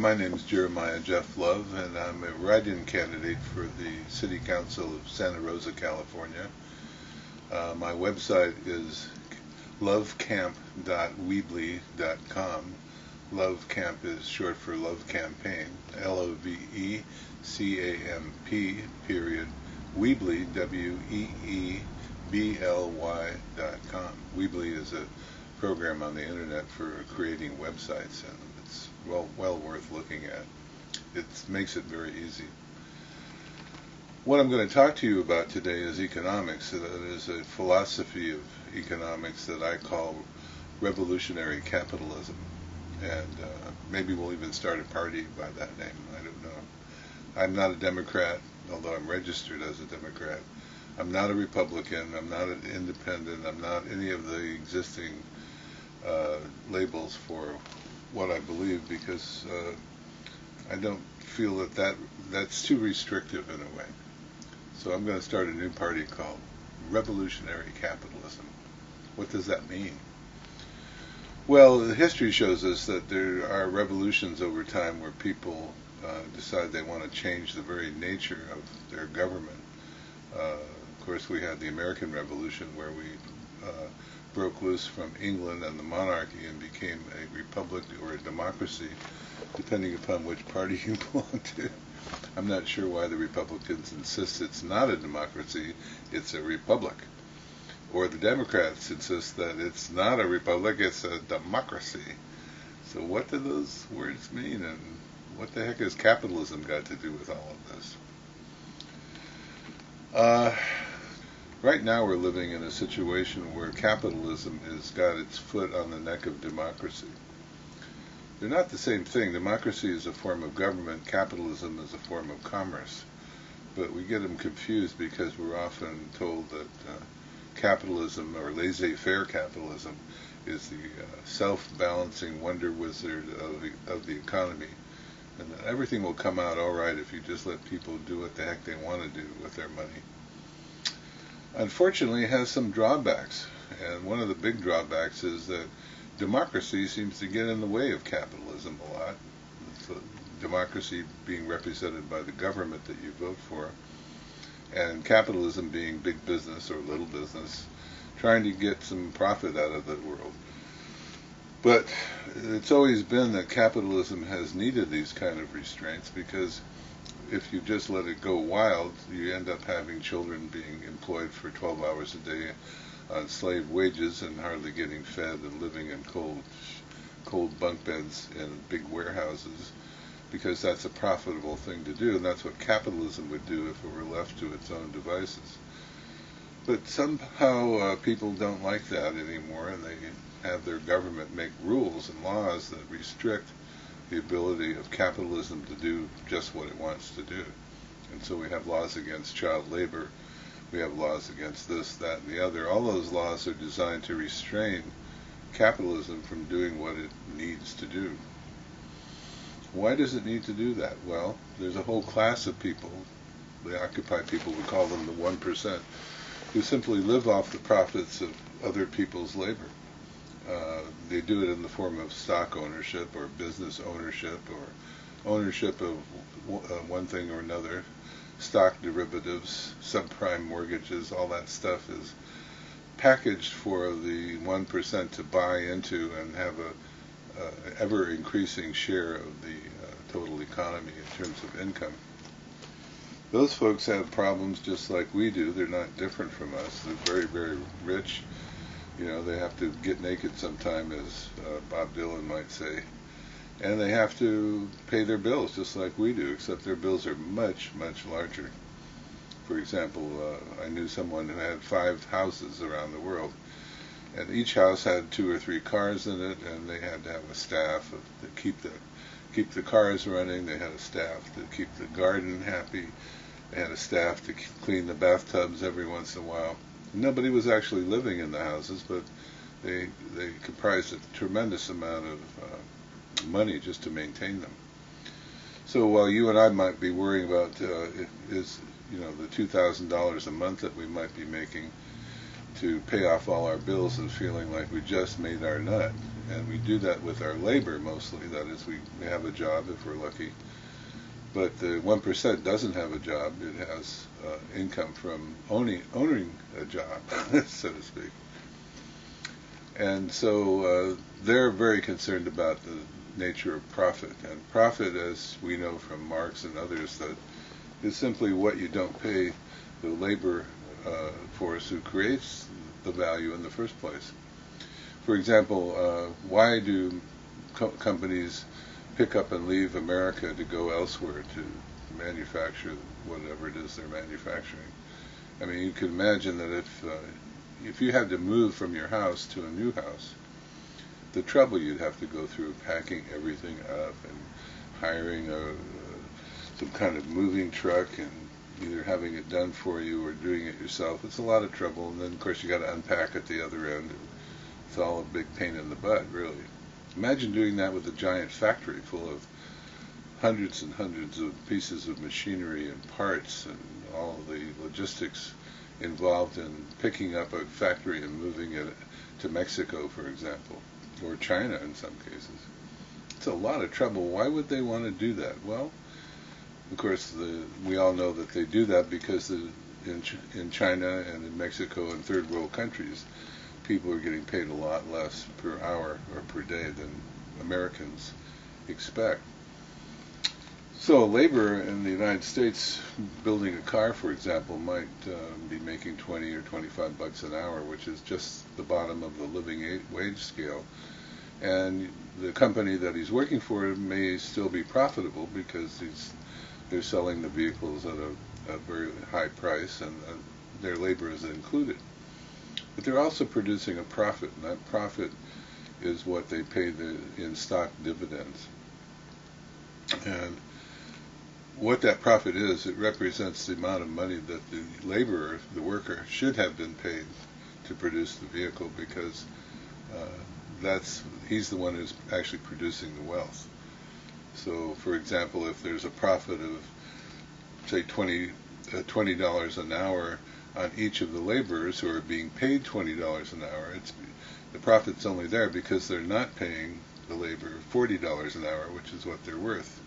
my name is Jeremiah Jeff Love, and I'm a write-in candidate for the City Council of Santa Rosa, California. My website is lovecamp.weebly.com. Love Camp is short for Love Campaign, LOVECAMP, period, Weebly, WEEBLY.com. Weebly is a program on the internet for creating websites, and it's well worth looking at. It makes it very easy. What I'm going to talk to you about today is economics. That is a philosophy of economics that I call revolutionary capitalism, and maybe we'll even start a party by that name. I don't know. I'm not a Democrat, although I'm registered as a Democrat. I'm not a Republican. I'm not an independent. I'm not any of the existing labels for what I believe, because I don't feel that's too restrictive in a way. So I'm going to start a new party called Revolutionary Capitalism. What does that mean? Well, the history shows us that there are revolutions over time where people decide they want to change the very nature of their government. Of course, we had the American Revolution, where we broke loose from England and the monarchy and became a republic or a democracy, depending upon which party you belong to. I'm not sure why the Republicans insist it's not a democracy, it's a republic. Or the Democrats insist that it's not a republic, it's a democracy. So what do those words mean, and what the heck has capitalism got to do with all of this? Right now we're living in a situation where capitalism has got its foot on the neck of democracy. They're not the same thing. Democracy is a form of government, capitalism is a form of commerce. But we get them confused because we're often told that capitalism, or laissez-faire capitalism, is the self-balancing wonder wizard of the economy, and that everything will come out all right if you just let people do what the heck they want to do with their money. Unfortunately, it has some drawbacks, and one of the big drawbacks is that democracy seems to get in the way of capitalism a lot. So democracy being represented by the government that you vote for, and capitalism being big business or little business, trying to get some profit out of the world. But it's always been that capitalism has needed these kind of restraints, because if you just let it go wild, you end up having children being employed for 12 hours a day on slave wages and hardly getting fed, and living in cold bunk beds in big warehouses, because that's a profitable thing to do, and that's what capitalism would do if it were left to its own devices. But somehow people don't like that anymore, and they have their government make rules and laws that restrict the ability of capitalism to do just what it wants to do. And so we have laws against child labor, we have laws against this, that, and the other. All those laws are designed to restrain capitalism from doing what it needs to do. Why does it need to do that? Well, there's a whole class of people, the Occupy people, we call them the 1%, who simply live off the profits of other people's labor. They do it in the form of stock ownership or business ownership or ownership of one thing or another, stock derivatives, subprime mortgages. All that stuff is packaged for the 1% to buy into and have a ever-increasing share of the total economy in terms of income. Those folks have problems just like we do. They're not different from us. They're very, very rich. You know, they have to get naked sometime, as Bob Dylan might say. And they have to pay their bills just like we do, except their bills are much, much larger. For example, I knew someone who had 5 houses around the world, and each house had 2 or 3 cars in it, and they had to have a staff to keep the cars running. They had a staff to keep the garden happy. They had a staff to clean the bathtubs every once in a while. Nobody was actually living in the houses, but they comprised a tremendous amount of money just to maintain them. So while you and I might be worrying about the $2,000 a month that we might be making, to pay off all our bills and feeling like we just made our nut. And we do that with our labor mostly. That is, we have a job if we're lucky. But the 1% doesn't have a job. It has income from owning a job, so to speak. And so they're very concerned about the nature of profit. And profit, as we know from Marx and others, that is simply what you don't pay the labor force who creates the value in the first place. For example, why do companies pick up and leave America to go elsewhere to manufacture whatever it is they're manufacturing? I mean, you can imagine that if you had to move from your house to a new house, the trouble you'd have to go through packing everything up and hiring some kind of moving truck and either having it done for you or doing it yourself. It's a lot of trouble, and then of course you got to unpack at the other end. It's all a big pain in the butt, really. Imagine doing that with a giant factory full of hundreds and hundreds of pieces of machinery and parts and all the logistics involved in picking up a factory and moving it to Mexico, for example, or China in some cases. It's a lot of trouble. Why would they want to do that? Well, of course, we all know that they do that because in China and in Mexico and third world countries, people are getting paid a lot less per hour or per day than Americans expect. So a laborer in the United States building a car, for example, might be making 20 or 25 bucks an hour, which is just the bottom of the living wage scale. And the company that he's working for may still be profitable because they're selling the vehicles at a very high price, and their labor is included. But they're also producing a profit, and that profit is what they pay in stock dividends. And what that profit is, it represents the amount of money that the laborer, the worker, should have been paid to produce the vehicle, because he's the one who's actually producing the wealth. So, for example, if there's a profit of, say, $20 an hour on each of the laborers who are being paid $20 an hour, the profit's only there because they're not paying the laborer $40 an hour, which is what they're worth.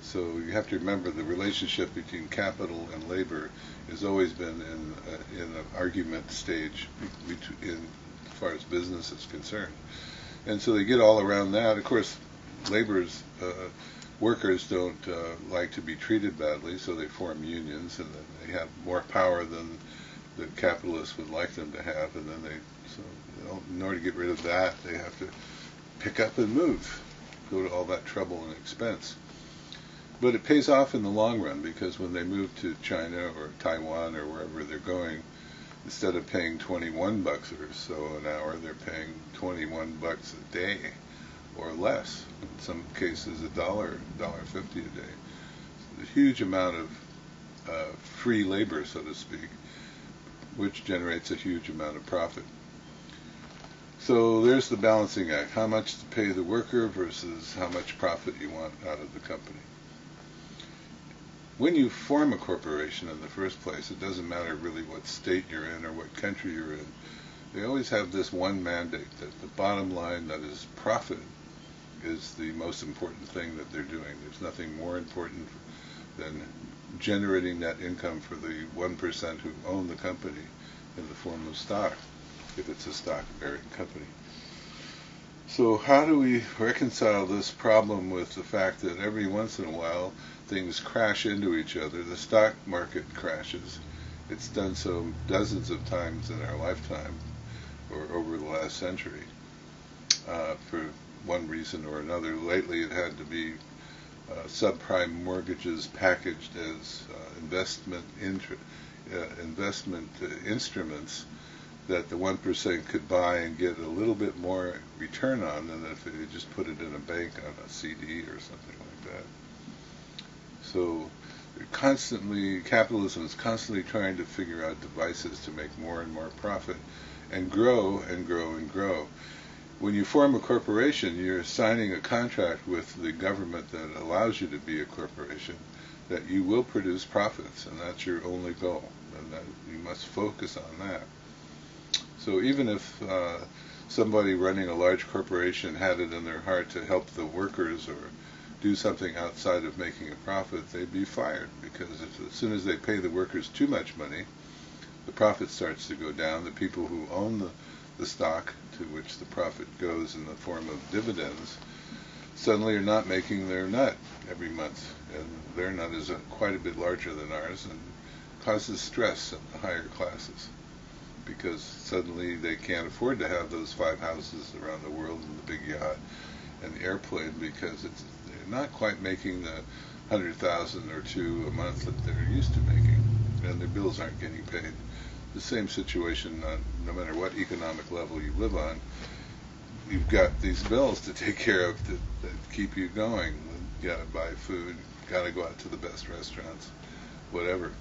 So you have to remember the relationship between capital and labor has always been in an argument stage as far as business is concerned. And so they get all around that. Of course, workers don't like to be treated badly, so they form unions, and then they have more power than the capitalists would like them to have, and then in order to get rid of that, they have to pick up and move, go to all that trouble and expense. But it pays off in the long run, because when they move to China or Taiwan or wherever they're going, instead of paying 21 bucks or so an hour, they're paying 21 bucks a day or less. In some cases, $1.50 a day. So a huge amount of free labor, so to speak, which generates a huge amount of profit. So there's the balancing act. How much to pay the worker versus how much profit you want out of the company. When you form a corporation in the first place, it doesn't matter really what state you're in or what country you're in. They always have this one mandate, that the bottom line, that is profit, is the most important thing that they're doing. There's nothing more important than generating that income for the 1% who own the company in the form of stock, if it's a stock-bearing company. So how do we reconcile this problem with the fact that every once in a while things crash into each other? The stock market crashes. It's done so dozens of times in our lifetime, or over the last century, for one reason or another. Lately it had to be subprime mortgages packaged as investment instruments that the 1% could buy and get a little bit more return on than if they just put it in a bank on a CD or something like that. So capitalism is constantly trying to figure out devices to make more and more profit and grow and grow and grow. When you form a corporation, you're signing a contract with the government that allows you to be a corporation, that you will produce profits, and that's your only goal, and that you must focus on that. So even if somebody running a large corporation had it in their heart to help the workers or do something outside of making a profit, they'd be fired, because as soon as they pay the workers too much money, the profit starts to go down. The people who own the stock, to which the profit goes in the form of dividends, suddenly are not making their nut every month, and their nut is quite a bit larger than ours, and causes stress in the higher classes, because suddenly they can't afford to have those 5 houses around the world and the big yacht and the airplane, because they're not quite making the 100,000 or 2 a month that they're used to making, and their bills aren't getting paid. The same situation, no matter what economic level you live on, you've got these bills to take care of that keep you going. You gotta buy food, gotta go out to the best restaurants, whatever.